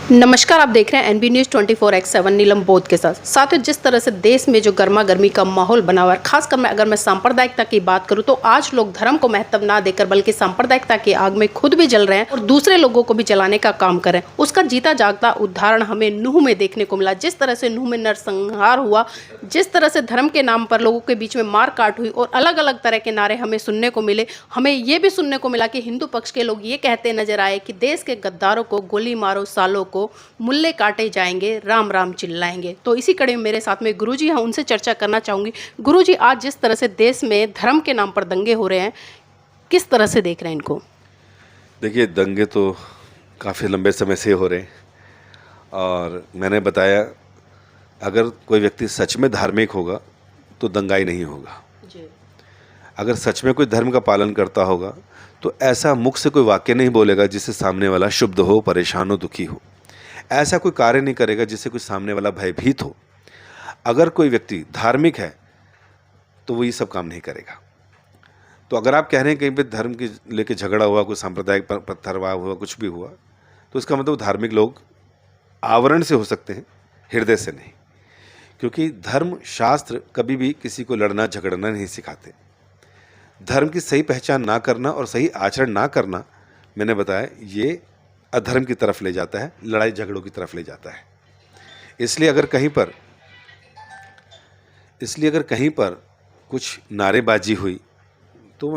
नमस्कार, आप देख रहे हैं एनबी न्यूज़ 24/7 नीलम बोध के साथ। साथियों, जिस तरह से देश में जो गर्मा गर्मी का माहौल बना हुआ है, खासकर अगर मैं सांप्रदायिकता की बात करूं तो आज लोग धर्म को महत्व ना देकर बल्कि सांप्रदायिकता की आग में खुद भी जल रहे हैं और दूसरे लोगों को भी जलाने का काम कर रहे हैं। उसका जीता जागता उदाहरण हमें नूह में देखने को मिला। जिस तरह से नूह में नरसंहार हुआ, जिस तरह से धर्म के नाम पर लोगों के बीच में मार काट हुई और अलग अलग तरह के नारे हमें सुनने को मिले। हमें ये भी सुनने को मिला कि हिंदू पक्ष के लोग ये कहते नजर आए कि देश के गद्दारों को गोली मारो, सालों को मुल्ले काटे जाएंगे, राम राम चिल्लाएंगे। तो इसी कड़ी में मेरे साथ में गुरुजी हैं, उनसे चर्चा करना चाहूंगी। गुरुजी, आज जिस तरह से देश में धर्म के नाम पर दंगे हो रहे हैं, किस तरह से देख रहे हैं इनको? देखिए, दंगे तो काफ़ी लंबे समय से हो रहे हैं और मैंने बताया, अगर कोई व्यक्ति सच में धार्मिक होगा तो दंगाई नहीं होगा। जी। अगर सच में कोई धर्म का पालन करता होगा तो ऐसा मुख से कोई वाक्य नहीं बोलेगा जिससे सामने वाला क्षुब्ध हो, परेशान हो, दुखी हो। ऐसा कोई कार्य नहीं करेगा जिससे कोई सामने वाला भयभीत हो। अगर कोई व्यक्ति धार्मिक है तो वो ये सब काम नहीं करेगा। तो अगर आप कह रहे हैं कहीं पे धर्म की लेके झगड़ा हुआ, कोई सांप्रदायिक पत्थरवाह हुआ, कुछ भी हुआ, तो इसका मतलब धार्मिक लोग आवरण से हो सकते हैं, हृदय से नहीं। क्योंकि धर्म शास्त्र कभी भी किसी को लड़ना झगड़ना नहीं सिखाते। धर्म की सही पहचान ना करना और सही आचरण ना करना, मैंने बताया, ये अधर्म की तरफ ले जाता है, लड़ाई झगड़ों की तरफ ले जाता है। इसलिए अगर कहीं पर कुछ नारेबाजी हुई तो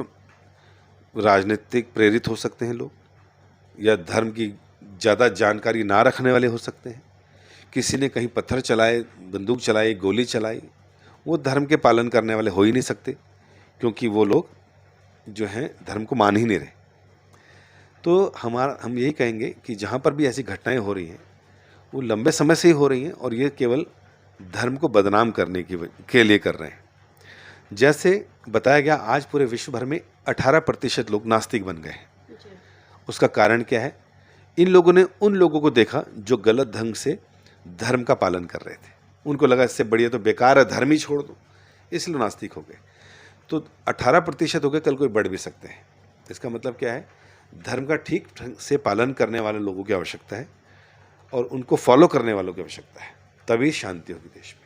राजनीतिक प्रेरित हो सकते हैं लोग, या धर्म की ज़्यादा जानकारी ना रखने वाले हो सकते हैं। किसी ने कहीं पत्थर चलाए, बंदूक चलाई, गोली चलाई, वो धर्म के पालन करने वाले हो ही नहीं सकते, क्योंकि वो लोग जो हैं धर्म को मान ही नहीं रहे। तो हम यही कहेंगे कि जहाँ पर भी ऐसी घटनाएं हो रही हैं वो लंबे समय से ही हो रही हैं और ये केवल धर्म को बदनाम करने के लिए कर रहे हैं। जैसे बताया गया, आज पूरे विश्व भर में 18% लोग नास्तिक बन गए हैं। उसका कारण क्या है? इन लोगों ने उन लोगों को देखा जो गलत ढंग से धर्म का पालन कर रहे थे। उनको लगा इससे बढ़िया तो बेकार है, धर्म ही छोड़ दो, इसलिए नास्तिक हो गए। तो 18% हो गए, कल कोई बढ़ भी सकते हैं। इसका मतलब क्या है? धर्म का ठीक ढंग से पालन करने वाले लोगों की आवश्यकता है और उनको फॉलो करने वालों की आवश्यकता है, तभी शांति होगी देश में।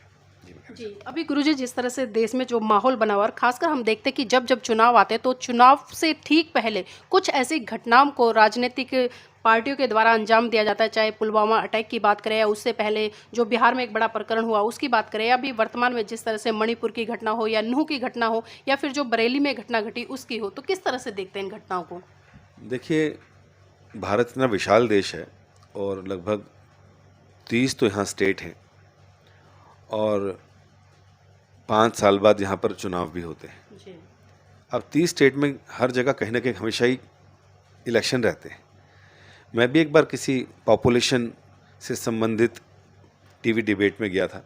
जी, अभी गुरुजी, जिस तरह से देश में जो माहौल बना हुआ है, खासकर हम देखते हैं कि जब जब चुनाव आते हैं तो चुनाव से ठीक पहले कुछ ऐसी घटनाओं को राजनीतिक पार्टियों के द्वारा अंजाम दिया जाता है। चाहे पुलवामा अटैक की बात करें या उससे पहले जो बिहार में एक बड़ा प्रकरण हुआ उसकी बात करें, या अभी वर्तमान में जिस तरह से मणिपुर की घटना हो या नूह की घटना हो या फिर जो बरेली में घटना घटी उसकी हो, तो किस तरह से देखते हैं इन घटनाओं को? देखिए, भारत इतना विशाल देश है और लगभग 30 तो यहाँ स्टेट हैं और 5 साल बाद यहाँ पर चुनाव भी होते हैं। जी। अब 30 स्टेट में हर जगह कहीं ना कहीं हमेशा ही इलेक्शन रहते हैं। मैं भी एक बार किसी पॉपुलेशन से संबंधित टीवी डिबेट में गया था,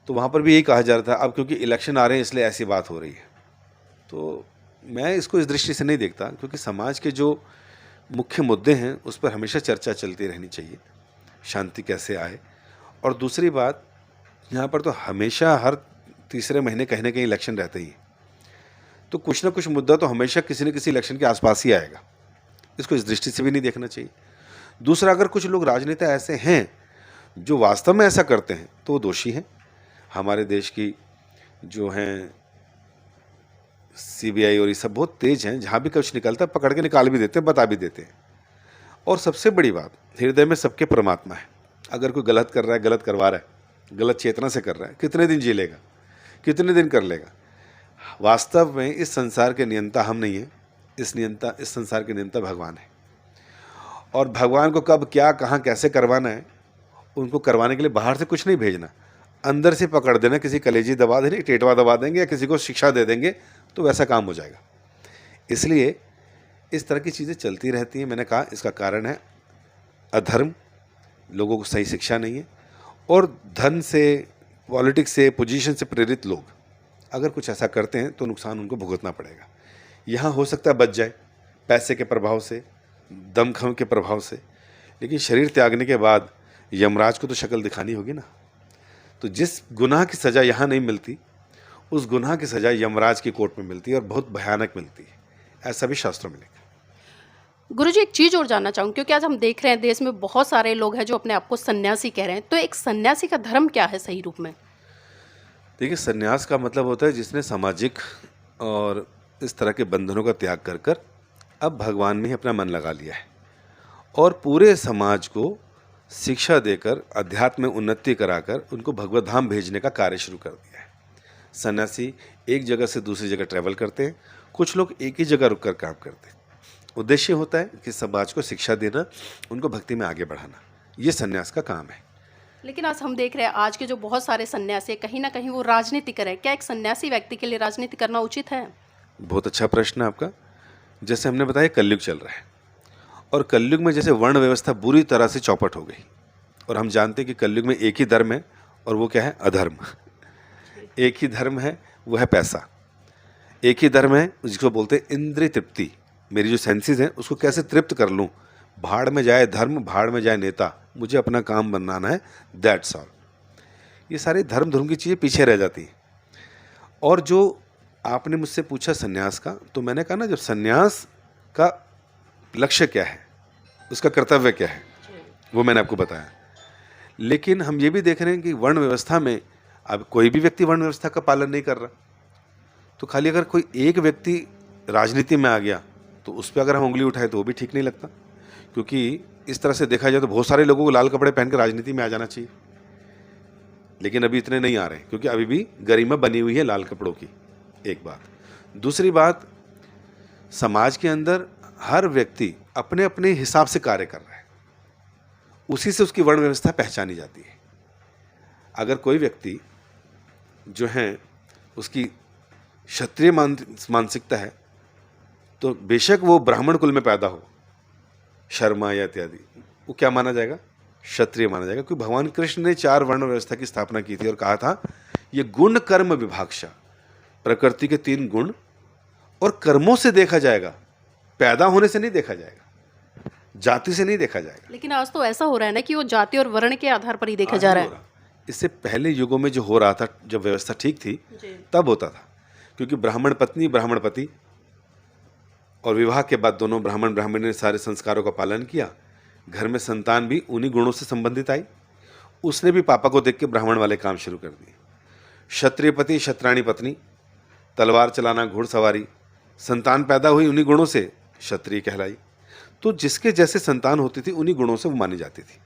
तो वहाँ पर भी यही कहा जा रहा था, अब क्योंकि इलेक्शन आ रहे हैं इसलिए ऐसी बात हो रही है। तो मैं इसको इस दृष्टि से नहीं देखता, क्योंकि समाज के जो मुख्य मुद्दे हैं उस पर हमेशा चर्चा चलती रहनी चाहिए, शांति कैसे आए। और दूसरी बात, यहाँ पर तो हमेशा हर तीसरे महीने कहीं ना कहीं इलेक्शन रहते ही हैं, तो कुछ ना कुछ मुद्दा तो हमेशा किसी न किसी इलेक्शन के आसपास ही आएगा। इसको इस दृष्टि से भी नहीं देखना चाहिए। दूसरा, अगर कुछ लोग राजनेता ऐसे हैं जो वास्तव में ऐसा करते हैं तो वो दोषी हैं। हमारे देश की जो हैं सीबीआई और ये सब बहुत तेज हैं, जहाँ भी कुछ निकलता है पकड़ के निकाल भी देते हैं, बता भी देते हैं। और सबसे बड़ी बात, हृदय में सबके परमात्मा है। अगर कोई गलत कर रहा है, गलत करवा रहा है, गलत चेतना से कर रहा है, कितने दिन जी लेगा, कितने दिन कर लेगा? वास्तव में इस संसार के नियंता हम नहीं हैं, इस संसार के नियंता भगवान है। और भगवान को कब क्या कहाँ कैसे करवाना है, उनको करवाने के लिए बाहर से कुछ नहीं भेजना, अंदर से पकड़ देना, किसी कलेजी दबा देंगे, टेटवा दबा देंगे या किसी को शिक्षा दे देंगे तो वैसा काम हो जाएगा। इसलिए इस तरह की चीज़ें चलती रहती हैं। मैंने कहा, इसका कारण है अधर्म, लोगों को सही शिक्षा नहीं है, और धन से, पॉलिटिक्स से, पोजीशन से प्रेरित लोग अगर कुछ ऐसा करते हैं तो नुकसान उनको भुगतना पड़ेगा। यहाँ हो सकता है बच जाए पैसे के प्रभाव से, दमखम के प्रभाव से, लेकिन शरीर त्यागने के बाद यमराज को तो शक्ल दिखानी होगी ना। तो जिस गुनाह की सज़ा यहाँ नहीं मिलती, उस गुनाह की सज़ा यमराज की कोर्ट में मिलती है और बहुत भयानक मिलती है। ऐसा भी शास्त्रों में लिखा है। गुरुजी एक चीज़ और जानना चाहूँगी, क्योंकि आज हम देख रहे हैं देश में बहुत सारे लोग हैं जो अपने आप को सन्यासी कह रहे हैं, तो एक सन्यासी का धर्म क्या है सही रूप में? देखिए, संन्यास का मतलब होता है जिसने सामाजिक और इस तरह के बंधनों का त्याग कर कर अब भगवान में ही अपना मन लगा लिया है और पूरे समाज को शिक्षा देकर अध्यात्म में उन्नति कराकर उनको भगवत धाम भेजने का कार्य शुरू कर दिया है। सन्यासी एक जगह से दूसरी जगह ट्रैवल करते हैं, कुछ लोग एक ही जगह रुककर काम करते हैं। उद्देश्य होता है कि समाज को शिक्षा देना, उनको भक्ति में आगे बढ़ाना। ये सन्यास का काम है। लेकिन आज हम देख रहे हैं आज के जो बहुत सारे सन्यासी हैं, कहीं ना कहीं वो राजनीति कर रहे हैं। क्या एक सन्यासी व्यक्ति के लिए राजनीति करना उचित है? बहुत अच्छा प्रश्न है आपका। जैसे हमने बताया, कलयुग चल रहा है और कलयुग में जैसे वर्ण व्यवस्था बुरी तरह से चौपट हो गई और हम जानते हैं कि कलयुग में एक ही धर्म है और वो क्या है? अधर्म। एक ही धर्म है, वो है पैसा। एक ही धर्म है जिसको बोलते हैं इंद्रिय तृप्ति। मेरी जो सेंसेस हैं उसको कैसे तृप्त कर लूँ। भाड़ में जाए धर्म, भाड़ में जाए नेता, मुझे अपना काम बनाना है, दैट्स ऑल। ये सारे धर्म की चीज़ें पीछे रह जाती हैं। और जो आपने मुझसे पूछा सन्यास का, तो मैंने कहा ना, जब सन्यास का लक्ष्य क्या है, उसका कर्तव्य क्या है, वो मैंने आपको बताया। लेकिन हम ये भी देख रहे हैं कि वर्ण व्यवस्था में अब कोई भी व्यक्ति वर्ण व्यवस्था का पालन नहीं कर रहा। तो खाली अगर कोई एक व्यक्ति राजनीति में आ गया तो उस पर अगर हम उंगली उठाए तो वो भी ठीक नहीं लगता, क्योंकि इस तरह से देखा जाए तो बहुत सारे लोगों को लाल कपड़े पहनकर राजनीति में आ जाना चाहिए, लेकिन अभी इतने नहीं आ रहे क्योंकि अभी भी गरिमा बनी हुई है लाल कपड़ों की। एक बात। दूसरी बात, समाज के अंदर हर व्यक्ति अपने अपने हिसाब से कार्य कर रहा है, उसी से उसकी वर्ण व्यवस्था पहचानी जाती है। अगर कोई व्यक्ति जो है उसकी क्षत्रिय मानसिकता है तो बेशक वो ब्राह्मण कुल में पैदा हो, शर्मा या इत्यादि, वो क्या माना जाएगा? क्षत्रिय माना जाएगा। क्योंकि भगवान कृष्ण ने 4 वर्ण व्यवस्था की स्थापना की थी और कहा था ये गुण कर्म विभाक्षा, प्रकृति के 3 गुण और कर्मों से देखा जाएगा, पैदा होने से नहीं देखा जाएगा, जाति से नहीं देखा जाएगा। लेकिन आज तो ऐसा हो रहा है ना कि वो जाति और वर्ण के आधार पर ही देखा जा रहा है। इससे पहले युगों में जो हो रहा था, जब व्यवस्था ठीक थी तब होता था, क्योंकि ब्राह्मण पत्नी ब्राह्मण पति और विवाह के बाद दोनों ब्राह्मण ब्राह्मणी ने सारे संस्कारों का पालन किया। घर में संतान भी उन्हीं गुणों से संबंधित आई। उसने भी पापा को देख के ब्राह्मण वाले काम शुरू कर दिए। क्षत्रिय पति क्षत्राणी पत्नी, तलवार चलाना, घुड़सवारी, संतान पैदा हुई उन्हीं गुणों से, क्षत्रिय कहलाई। तो जिसके जैसे संतान होती थी उन्हीं गुणों से वो मानी जाती थी।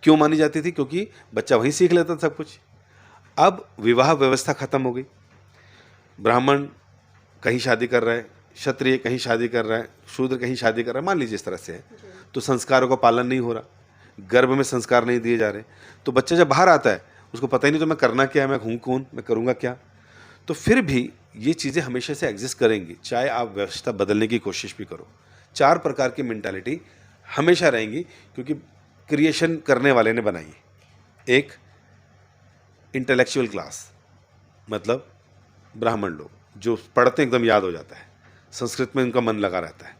क्यों मानी जाती थी? क्योंकि बच्चा वहीं सीख लेता था सब कुछ। अब विवाह व्यवस्था खत्म हो गई, ब्राह्मण कहीं शादी कर रहा है, क्षत्रिय कहीं शादी कर रहा है, शूद्र कहीं शादी कर रहा है, मान लीजिए इस तरह से है, तो संस्कारों का पालन नहीं हो रहा, गर्भ में संस्कार नहीं दिए जा रहे, तो बच्चा जब बाहर आता है उसको पता ही नहीं तो मैं करना क्या है, मैं हूँ कौन, मैं करूँगा क्या। तो फिर भी ये चीज़ें हमेशा से एग्जिस्ट करेंगी, चाहे आप व्यवस्था बदलने की कोशिश भी करो। 4 प्रकार की मेंटालिटी हमेशा रहेंगी, क्योंकि क्रिएशन करने वाले ने बनाई है। एक, इंटेलेक्चुअल क्लास, मतलब ब्राह्मण लोग जो पढ़ते एकदम याद हो जाता है, संस्कृत में उनका मन लगा रहता है,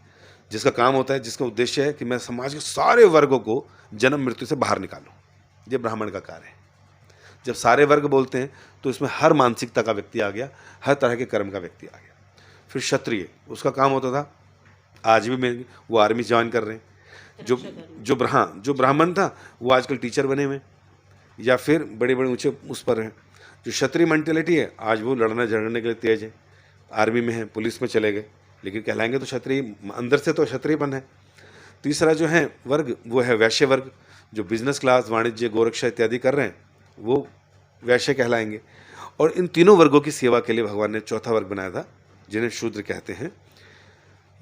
जिसका काम होता है, जिसका उद्देश्य है कि मैं समाज के सारे वर्गों को जन्म मृत्यु से बाहर निकालूं, ये ब्राह्मण का कार्य है। जब सारे वर्ग बोलते हैं तो इसमें हर मानसिकता का व्यक्ति आ गया, हर तरह के कर्म का व्यक्ति आ गया। फिर क्षत्रिय, उसका काम होता था, आज भी में वो आर्मी ज्वाइन कर रहे हैं, जो ब्राह्मण था वो आजकल टीचर बने हुए या फिर बड़े बड़े ऊंचे उस पर हैं। जो क्षत्रिय मेंटेलिटी है, आज वो लड़ना झगड़ने के लिए तेज है, आर्मी में है, पुलिस में चले गए, लेकिन कहलाएंगे तो क्षत्रिय, अंदर से तो क्षत्रियपन है। तीसरा जो है वर्ग, वो है वैश्य वर्ग, जो बिजनेस क्लास, वाणिज्य, गोरक्षा इत्यादि कर रहे हैं, वो वैश्य कहलाएंगे। और इन तीनों वर्गों की सेवा के लिए भगवान ने चौथा वर्ग बनाया था, जिन्हें शूद्र कहते हैं।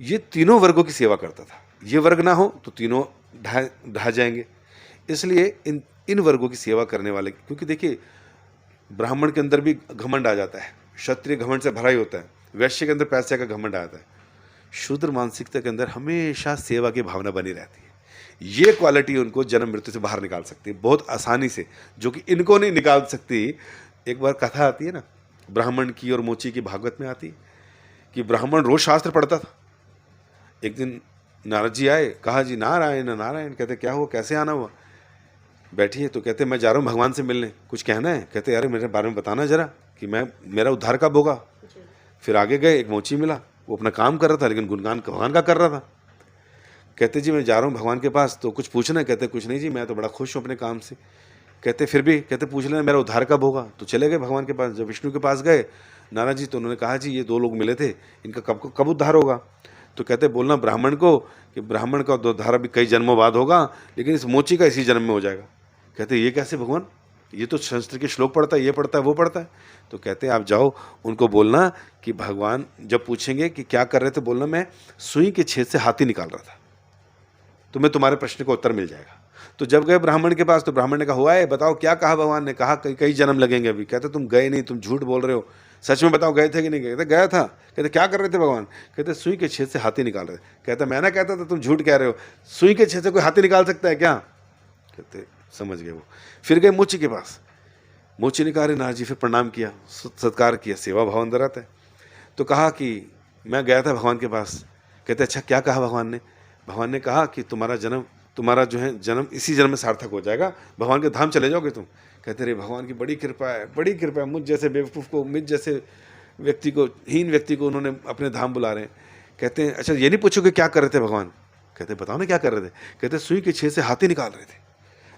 ये तीनों वर्गों की सेवा करता था। ये वर्ग ना हो तो तीनों ढह जाएंगे, इसलिए इन वर्गों की सेवा करने वाले, क्योंकि देखिए ब्राह्मण के अंदर भी घमंड आ जाता है, क्षत्रिय घमंड से भरा ही होता है, वैश्य के अंदर पैसे का घमंड आता है, शूद्र मानसिकता के अंदर हमेशा सेवा की भावना बनी रहती है। ये क्वालिटी उनको जन्म मृत्यु से बाहर निकाल सकती है बहुत आसानी से, जो कि इनको नहीं निकाल सकती। एक बार कथा आती है ना ब्राह्मण की और मोची की, भागवत में आती है कि ब्राह्मण रोज शास्त्र पढ़ता था। एक दिन नारद जी आए, कहा जी नारायण नारायण। कहते क्या हुआ, कैसे आना हुआ? बैठिए। तो कहते मैं जा रहा हूँ भगवान से मिलने, कुछ कहना है? कहते अरे मेरे बारे में बताना जरा कि मेरा उद्धार कब होगा। फिर आगे गए, एक मोची मिला, वो अपना काम कर रहा था लेकिन गुणगान भगवान का कर रहा था। कहते जी मैं जा रहा हूँ भगवान के पास, तो कुछ पूछना है? कहते कुछ नहीं जी, मैं तो बड़ा खुश हूँ अपने काम से। कहते फिर भी? कहते पूछ लेना मेरा उद्धार कब होगा। तो चले गए भगवान के पास। जब विष्णु के पास गए नारद जी, तो उन्होंने कहा जी ये दो लोग मिले थे, इनका कब उद्धार होगा। तो कहते बोलना ब्राह्मण को कि ब्राह्मण का उद्धार अभी कई जन्मों बाद होगा, लेकिन इस मोची का इसी जन्म में हो जाएगा। कहते ये कैसे भगवान, ये तो संस्कृत के श्लोक पढ़ता है, ये पढ़ता है, वो पढ़ता है। तो कहते आप जाओ उनको बोलना कि भगवान जब पूछेंगे कि क्या कर रहे थे, बोलना मैं सुई के छेद से हाथी निकाल रहा था, तुम्हें तुम्हारे प्रश्न का उत्तर मिल जाएगा। तो जब गए ब्राह्मण के पास, तो ब्राह्मण ने कहा हुआ है, बताओ क्या कहा भगवान ने। कहा कई जन्म लगेंगे अभी। कहते तुम गए नहीं, तुम झूठ बोल रहे हो, सच में बताओ गए थे कि नहीं गए। कहते गया था। कहते क्या कर रहे थे भगवान। कहते सुई के छेद से हाथी निकाल रहे थे। कहते मैं ना कहता था तुम झूठ कह रहे हो, सुई के छेद से कोई हाथी निकाल सकता है क्या। कहते समझ गए वो। फिर गए मोची के पास। मोची ने कहा अरे नारद जी, फिर प्रणाम किया, सत्कार किया, सेवा भाव अंदर आता है। तो कहा कि मैं गया था भगवान के पास। कहते अच्छा क्या कहा भगवान ने। भगवान ने कहा कि तुम्हारा जो है जन्म इसी जन्म में सार्थक हो जाएगा, भगवान के धाम चले जाओगे तुम। कहते रहे भगवान की बड़ी कृपा है, बड़ी कृपा है, मुझ जैसे बेवकूफ़ को, मुझ जैसे व्यक्ति को, हीन व्यक्ति को उन्होंने अपने धाम बुला रहे हैं। कहते हैं अच्छा ये नहीं पूछोगे क्या कर रहे थे भगवान। कहते बताओ ना क्या कर रहे थे। कहते सुई के छेद से हाथी निकाल रहे थे।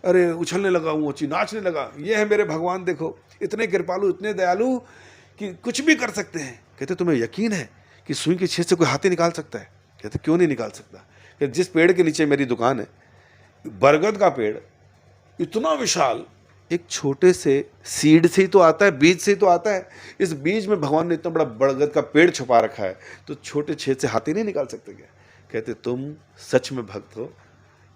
अरे उछलने लगा, मोची नाचने लगा, ये है मेरे भगवान, देखो इतने कृपालु, इतने दयालु कि कुछ भी कर सकते हैं। कहते तुम्हें यकीन है कि सुई के छेद से कोई हाथी निकाल सकता है। कहते क्यों नहीं निकाल सकता। कहते जिस पेड़ के नीचे मेरी दुकान है, बरगद का पेड़ इतना विशाल, एक छोटे से सीड से ही तो आता है, बीज से ही तो आता है। इस बीज में भगवान ने इतना बड़ा बरगद का पेड़ छुपा रखा है, तो छोटे छेद से हाथी नहीं निकाल सकते क्या। कहते तुम सच में भक्त हो,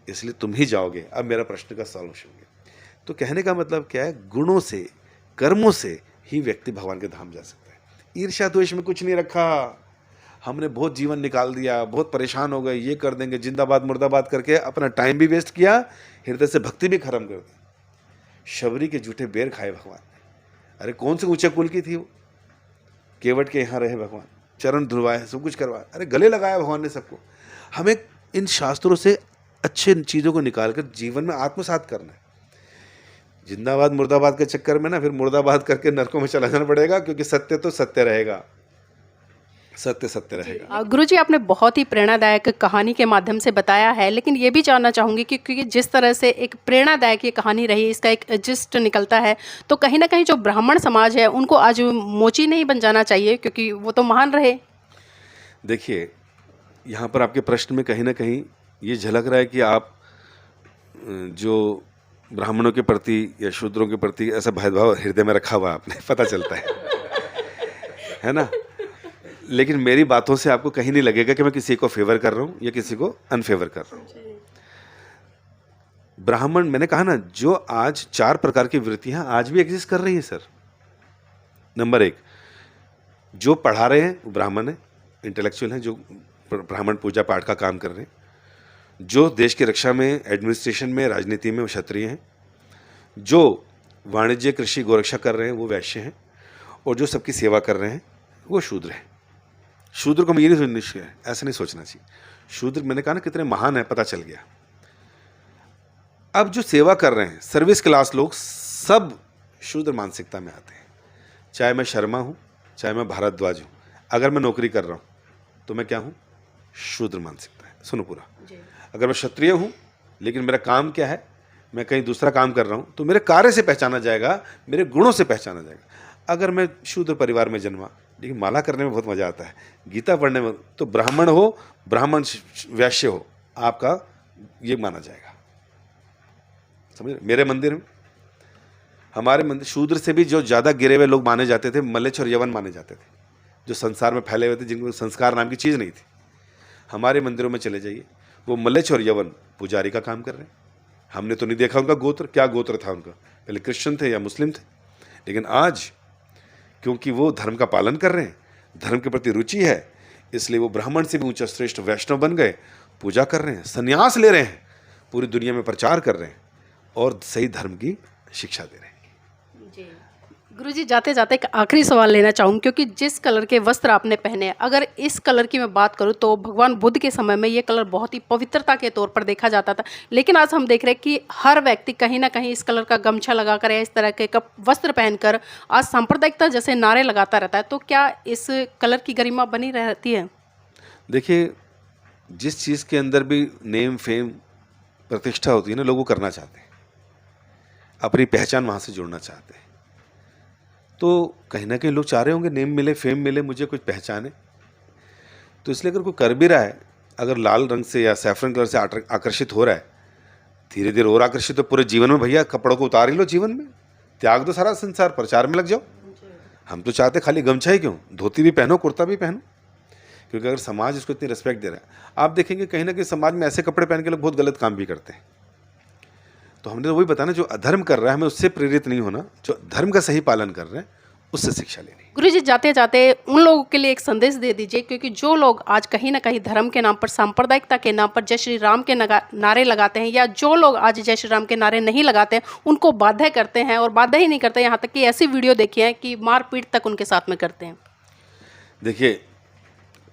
इसलिए तुम ही जाओगे, अब मेरा प्रश्न का सॉल्यूशन होंगे। तो कहने का मतलब क्या है, गुणों से, कर्मों से ही व्यक्ति भगवान के धाम जा सकता है। ईर्ष्या द्वेष में कुछ नहीं रखा। हमने बहुत जीवन निकाल दिया, बहुत परेशान हो गए, ये कर देंगे, जिंदाबाद मुर्दाबाद करके अपना टाइम भी वेस्ट किया, हृदय से भक्ति भी खत्म कर दी। शबरी के जूठे बेर खाए भगवान ने। अरे कौन से ऊंचे कुल की थी वो, केवट के यहाँ रहे भगवान, चरण धुलवाए, सब कुछ करवाया, अरे गले लगाया भगवान ने सबको। हमें इन शास्त्रों से अच्छे चीज़ों को निकाल कर जीवन में आत्मसात करना है। जिंदाबाद मुर्दाबाद के चक्कर में ना फिर मुर्दाबाद करके नरकों में चला जाना पड़ेगा, क्योंकि सत्य तो सत्य रहेगा, सत्य सत्य रहेगा। गुरुजी आपने बहुत ही प्रेरणादायक कहानी के माध्यम से बताया है, लेकिन ये भी जानना चाहूँगी कि क्योंकि जिस तरह से एक प्रेरणादायक ये कहानी रही, इसका एक जिस्ट निकलता है, तो कहीं ना कहीं जो ब्राह्मण समाज है उनको आज मोची नहीं बन जाना चाहिए, क्योंकि वो तो महान रहे। देखिए यहाँ पर आपके प्रश्न में कहीं ना कहीं ये झलक रहा है कि आप जो ब्राह्मणों के प्रति या शूद्रों के प्रति ऐसा भेदभाव हृदय में रखा हुआ आपने, पता चलता है ना। लेकिन मेरी बातों से आपको कहीं नहीं लगेगा कि मैं किसी को फेवर कर रहा हूँ या किसी को अनफेवर कर रहा हूँ। ब्राह्मण, मैंने कहा ना, जो आज 4 प्रकार की वृत्तियाँ आज भी एग्जिस्ट कर रही है सर। नंबर 1, जो पढ़ा रहे हैं वो ब्राह्मण है, इंटेलेक्चुअल हैं, जो ब्राह्मण पूजा पाठ का काम कर रहे हैं। जो देश की रक्षा में, एडमिनिस्ट्रेशन में, राजनीति में वो क्षत्रिय हैं। जो वाणिज्य, कृषि, गोरक्षा कर रहे हैं वो वैश्य हैं। और जो सबकी सेवा कर रहे हैं वो शूद्र हैं। शूद्र को हम ये नहीं सोचना चाहिए, ऐसा नहीं सोचना चाहिए। शूद्र, मैंने कहा ना, कितने महान है, पता चल गया। अब जो सेवा कर रहे हैं, सर्विस क्लास लोग, सब शूद्र मानसिकता में आते हैं। चाहे मैं शर्मा हूँ, चाहे मैं भारद्वाज हूँ, अगर मैं नौकरी कर रहा हूँ तो मैं क्या हूँ, शूद्र मानसिकता है। सुनो पूरा। अगर मैं क्षत्रिय हूँ लेकिन मेरा काम क्या है, मैं कहीं दूसरा काम कर रहा हूँ, तो मेरे कार्य से पहचाना जाएगा, मेरे गुणों से पहचाना जाएगा। अगर मैं शूद्र परिवार में जन्मा, लेकिन माला करने में बहुत मज़ा आता है, गीता पढ़ने में, तो ब्राह्मण हो, ब्राह्मण वैश्य हो, आपका ये माना जाएगा। समझ? मेरे मंदिर में, हमारे मंदिर, शूद्र से भी जो ज़्यादा गिरे हुए लोग माने जाते थे, मलेच्छ और यवन माने जाते थे, जो संसार में फैले हुए थे, जिनको संस्कार नाम की चीज़ नहीं थी। हमारे मंदिरों में चले जाइए, वो मलेच्छ और यवन पुजारी का काम कर रहे हैं। हमने तो नहीं देखा उनका गोत्र, क्या गोत्र था उनका, पहले क्रिश्चियन थे या मुस्लिम थे। लेकिन आज क्योंकि वो धर्म का पालन कर रहे हैं, धर्म के प्रति रुचि है, इसलिए वो ब्राह्मण से भी ऊंचा श्रेष्ठ वैष्णव बन गए, पूजा कर रहे हैं, संन्यास ले रहे हैं, पूरी दुनिया में प्रचार कर रहे हैं और सही धर्म की शिक्षा दे रहे हैं। गुरुजी, जाते जाते एक आखिरी सवाल लेना चाहूँगी, क्योंकि जिस कलर के वस्त्र आपने पहने, अगर इस कलर की मैं बात करूँ तो भगवान बुद्ध के समय में ये कलर बहुत ही पवित्रता के तौर पर देखा जाता था, लेकिन आज हम देख रहे हैं कि हर व्यक्ति कहीं ना कहीं इस कलर का गमछा लगाकर या इस तरह के वस्त्र पहनकर आज सांप्रदायिकता जैसे नारे लगाता रहता है। तो क्या इस कलर की गरिमा बनी रहती है? देखिए, जिस चीज़ के अंदर भी नेम फेम प्रतिष्ठा होती है ना, लोग वो करना चाहते हैं, अपनी पहचान वहाँ से जोड़ना चाहते हैं। तो कहीं ना कहीं लोग चाह रहे होंगे नेम मिले, फेम मिले, मुझे कुछ पहचाने। तो इसलिए अगर कोई कर भी रहा है, अगर लाल रंग से या सैफरन कलर से आकर्षित हो रहा है, धीरे धीरे और आकर्षित हो पूरे जीवन में, भैया कपड़ों को उतार ही लो, जीवन में त्याग दो सारा संसार, प्रचार में लग जाओ। हम तो चाहते खाली गमछा ही क्यों, धोती भी पहनो, कुर्ता भी पहनो, क्योंकि अगर समाज इसको इतनी रिस्पेक्ट दे रहा है, आप देखेंगे कहीं ना कहीं समाज में ऐसे कपड़े पहन के लोग बहुत गलत काम भी करते हैं। तो हमने तो वही बताना, जो अधर्म कर रहा है हमें उससे प्रेरित नहीं होना, जो धर्म का सही पालन कर रहे हैं उससे शिक्षा लेनी। गुरुजी, जाते जाते उन लोगों के लिए एक संदेश दे दीजिए, क्योंकि जो लोग आज कहीं ना कहीं धर्म के नाम पर, सांप्रदायिकता के नाम पर जय श्री राम के नारे लगाते हैं, या जो लोग आज जय श्री राम के नारे नहीं लगाते हैं, उनको बाध्य करते हैं, और बाध्य ही नहीं करते, यहाँ तक कि ऐसी वीडियो देखी है कि मारपीट तक उनके साथ में करते हैं। देखिए,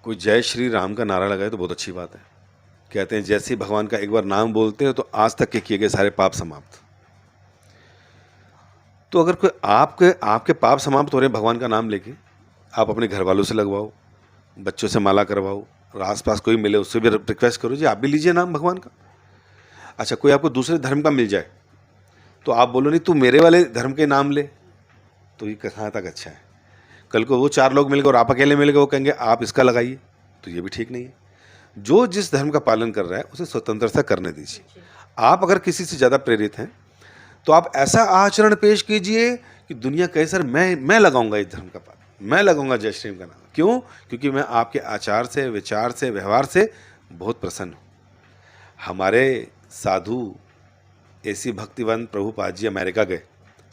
कोई जय श्री राम का नारा लगाए तो बहुत अच्छी बात है। कहते हैं जैसे ही भगवान का एक बार नाम बोलते हैं तो आज तक के किए गए सारे पाप समाप्त। तो अगर कोई आपके पाप समाप्त हो रहे हैं भगवान का नाम लेके, आप अपने घर वालों से लगवाओ, बच्चों से माला करवाओ, और आसपास कोई मिले उससे भी रिक्वेस्ट करो जी आप भी लीजिए नाम भगवान का। अच्छा, कोई आपको दूसरे धर्म का मिल जाए तो आप बोलो नहीं तू मेरे वाले धर्म के नाम ले, तो ये कहाँ तक अच्छा है। कल को वो 4 लोग मिल गए और आप अकेले मिल गए, वो कहेंगे आप इसका लगाइए, तो ये भी ठीक नहीं है। जो जिस धर्म का पालन कर रहा है उसे स्वतंत्रता करने दीजिए। आप अगर किसी से ज़्यादा प्रेरित हैं तो आप ऐसा आचरण पेश कीजिए कि दुनिया कहे सर मैं लगाऊंगा इस धर्म का पालन, मैं लगाऊंगा जय श्री राम का नाम। क्यों? क्योंकि मैं आपके आचार से, विचार से, व्यवहार से बहुत प्रसन्न हूँ। हमारे साधु ऐसी भक्तिवान प्रभुपाद जी अमेरिका गए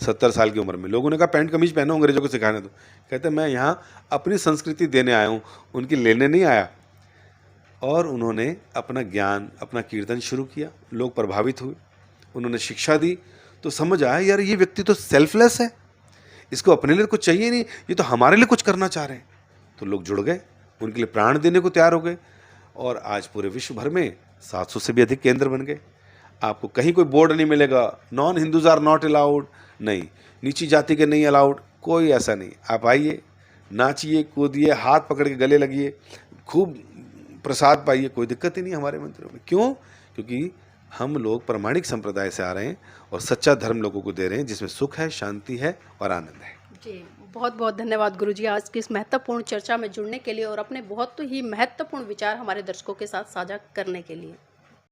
70 साल की उम्र में। लोगों ने कहा पैंट कमीज पहनो, अंग्रेजों को सिखाने दो। कहते मैं यहाँ अपनी संस्कृति देने आया हूँ, उनकी लेने नहीं आया। और उन्होंने अपना ज्ञान, अपना कीर्तन शुरू किया, लोग प्रभावित हुए, उन्होंने शिक्षा दी, तो समझ आया यार ये व्यक्ति तो सेल्फलेस है, इसको अपने लिए कुछ चाहिए नहीं, ये तो हमारे लिए कुछ करना चाह रहे हैं। तो लोग जुड़ गए, उनके लिए प्राण देने को तैयार हो गए, और आज पूरे विश्व भर में 700 से भी अधिक केंद्र बन गए। आपको कहीं कोई बोर्ड नहीं मिलेगा non Hindus are not allowed, नहीं, नीची जाति के नहीं अलाउड, कोई ऐसा नहीं। आप आइए, नाचिए, कूदिए, हाथ पकड़ के गले लगिए, खूब प्रसाद पाइए, कोई दिक्कत ही नहीं हमारे मंदिरों में। क्यों? क्योंकि हम लोग प्रामाणिक संप्रदाय से आ रहे हैं और सच्चा धर्म लोगों को दे रहे हैं, जिसमें सुख है, शांति है और आनंद है। जी, बहुत बहुत धन्यवाद गुरुजी आज की इस महत्वपूर्ण चर्चा में जुड़ने के लिए और अपने बहुत ही महत्वपूर्ण विचार हमारे दर्शकों के साथ साझा करने के लिए।